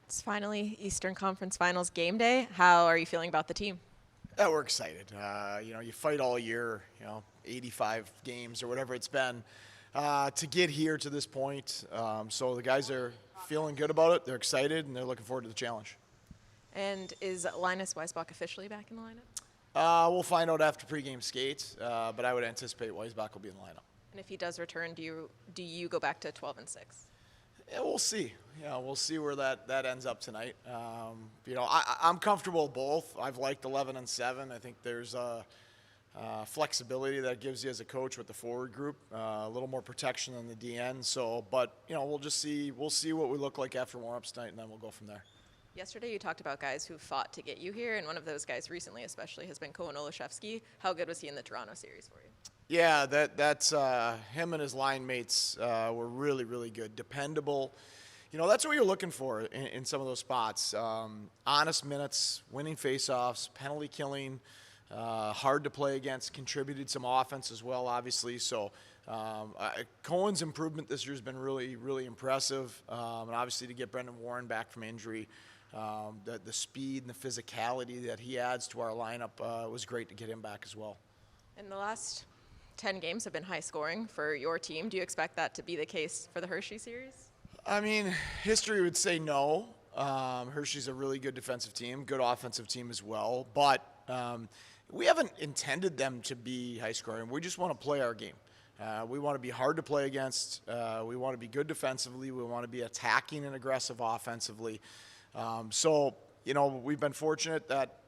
It's finally Eastern Conference Finals game day. How are you feeling about the team? Yeah, we're excited. You fight all year, 85 games or whatever it's been, to get here to this point. So the guys are feeling good about it. They're excited, and they're looking forward to the challenge. And is Linus Weisbach officially back in the lineup? We'll find out after pregame skates, but I would anticipate Weisbach will be in the lineup. And if he does return, do you go back to 12-6? Yeah, we'll see. Yeah, we'll see where that ends up tonight. I'm comfortable with both. I've liked 11-7. I think there's flexibility that gives you as a coach with the forward group, a little more protection than the DN. So, but we'll just see. We'll see what we look like after warm-ups tonight, and then we'll go from there. Yesterday you talked about guys who fought to get you here, and one of those guys recently especially has been Koen Olszewski. How good was he in the Toronto series for you? Yeah, that's him and his line mates were really, really good. Dependable. That's what you're looking for in some of those spots. Honest minutes, winning faceoffs, penalty killing, hard to play against, contributed some offense as well, obviously. So Cohen's improvement this year has been really, really impressive. And obviously to get Brendan Warren back from injury, the speed and the physicality that he adds to our lineup was great to get him back as well. In the last 10 games have been high scoring for your team. Do you expect that to be the case for the Hershey series? I mean, history would say no. Hershey's a really good defensive team, good offensive team as well. But we haven't intended them to be high scoring. We just want to play our game. We want to be hard to play against. We want to be good defensively. We want to be attacking and aggressive offensively. We've been fortunate that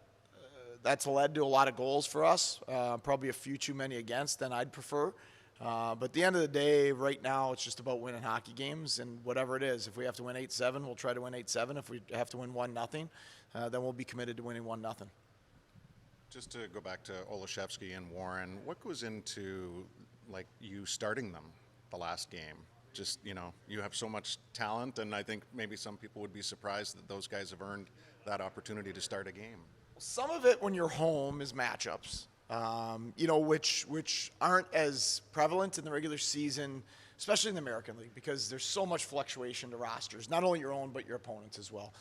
that's led to a lot of goals for us, probably a few too many against than I'd prefer. But at the end of the day, right now, it's just about winning hockey games and whatever it is. If we have to win 8-7, we'll try to win 8-7. If we have to win 1-0, then we'll be committed to winning 1-0. Just to go back to Olszewski and Warren, what goes into you starting them the last game? Just, you have so much talent, and I think maybe some people would be surprised that those guys have earned that opportunity to start a game. Some of it when you're home is matchups, which aren't as prevalent in the regular season, especially in the American League, because there's so much fluctuation to rosters, not only your own but your opponents as well.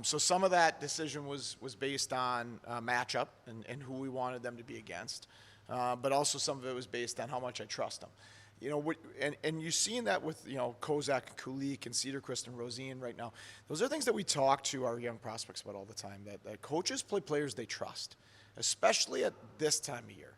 So some of that decision was based on matchup and who we wanted them to be against, but also some of it was based on how much I trust them. And you're seeing that with, Kozak, Kulik, and Cedarquist and Rosine right now. Those are things that we talk to our young prospects about all the time, that coaches play players they trust, especially at this time of year.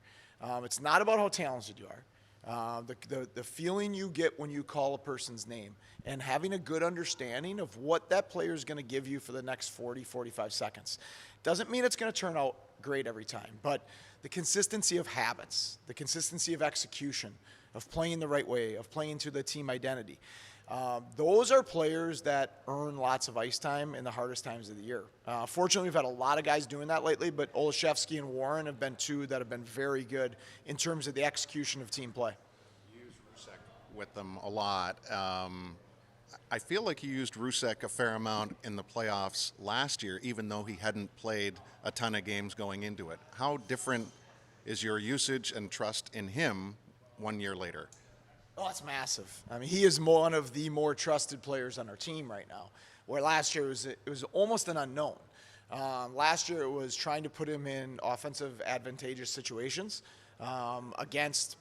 It's not about how talented you are. The feeling you get when you call a person's name and having a good understanding of what that player is going to give you for the next 40, 45 seconds. Doesn't mean it's going to turn out great every time, but the consistency of habits, the consistency of execution, of playing the right way, of playing to the team identity. Those are players that earn lots of ice time in the hardest times of the year. Fortunately, we've had a lot of guys doing that lately, but Olszewski and Warren have been two that have been very good in terms of the execution of team play. You used Rusek with them a lot. I feel like you used Rusek a fair amount in the playoffs last year, even though he hadn't played a ton of games going into it. How different is your usage and trust in him 1 year later? Oh, it's massive. I mean, he is one of the more trusted players on our team right now, where last year it was almost an unknown. Last year it was trying to put him in offensive advantageous situations against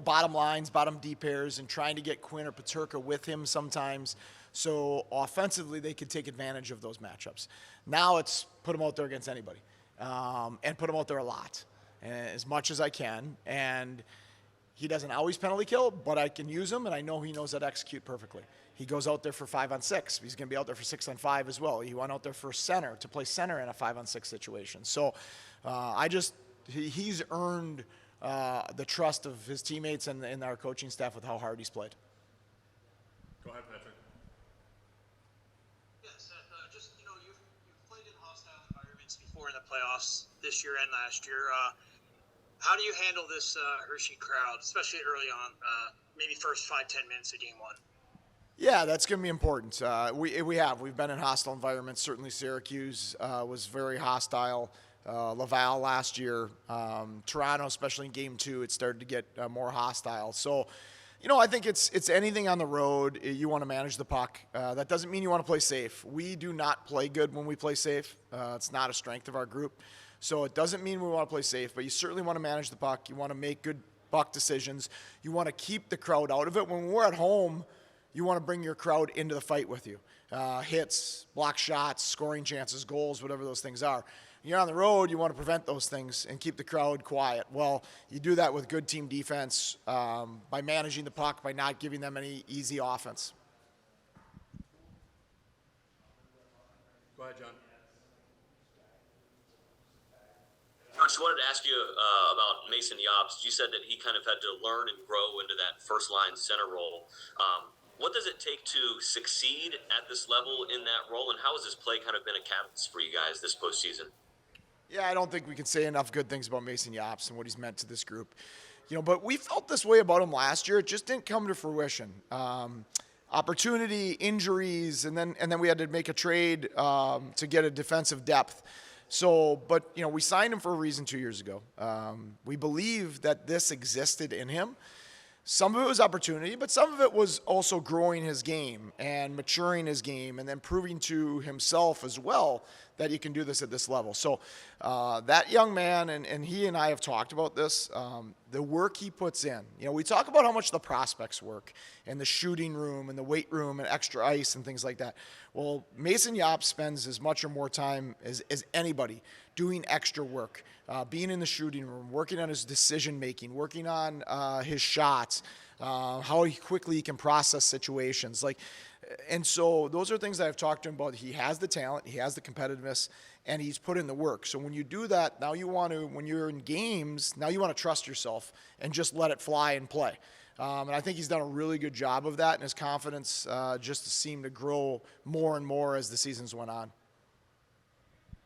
bottom lines, bottom D pairs, and trying to get Quinn or Peterka with him sometimes. So offensively, they could take advantage of those matchups. Now it's put him out there against anybody, and put him out there a lot, as much as I can. And he doesn't always penalty kill, but I can use him, and I know he knows how to execute perfectly. He goes out there for 5-on-6. He's going to be out there for 6-on-5 as well. He went out there for center, to play center in a 5-on-6 situation. So he's earned the trust of his teammates and our coaching staff with how hard he's played. Go ahead, Patrick. Yeah, Seth, you've played in hostile environments before in the playoffs this year and last year. How do you handle this Hershey crowd, especially early on, maybe first 5-10 minutes of game one? Yeah, that's going to be important. We've been in hostile environments. Certainly Syracuse was very hostile. Laval last year. Toronto, especially in game two, it started to get more hostile. So, I think it's anything on the road. You want to manage the puck. That doesn't mean you want to play safe. We do not play good when we play safe. It's not a strength of our group. So it doesn't mean we want to play safe, but you certainly want to manage the puck. You want to make good puck decisions. You want to keep the crowd out of it. When we're at home, you want to bring your crowd into the fight with you. Hits, block shots, scoring chances, goals, whatever those things are. You're on the road, you want to prevent those things and keep the crowd quiet. Well, you do that with good team defense, by managing the puck, by not giving them any easy offense. Go ahead, John. I just wanted to ask you about Mason Yobst. You said that he kind of had to learn and grow into that first-line center role. What does it take to succeed at this level in that role, and how has his play kind of been a catalyst for you guys this postseason? Yeah, I don't think we can say enough good things about Mason Yobst and what he's meant to this group. But we felt this way about him last year. It just didn't come to fruition. Opportunity, injuries, and then we had to make a trade to get a defensive depth. So, but we signed him for a reason 2 years ago. We believe that this existed in him. Some of it was opportunity, but some of it was also growing his game and maturing his game and then proving to himself as well that he can do this at this level. So that young man, and he and I have talked about this, the work he puts in. We talk about how much the prospects work and the shooting room and the weight room and extra ice and things like that. Well, Mason Yobst spends as much or more time as anybody doing extra work, being in the shooting room, working on his decision-making, working on his shots, how quickly he can process situations. And so those are things that I've talked to him about. He has the talent, he has the competitiveness, and he's put in the work. So when you do that, now you want to, when you're in games, now you want to trust yourself and just let it fly and play. And I think he's done a really good job of that, and his confidence just seemed to grow more and more as the seasons went on.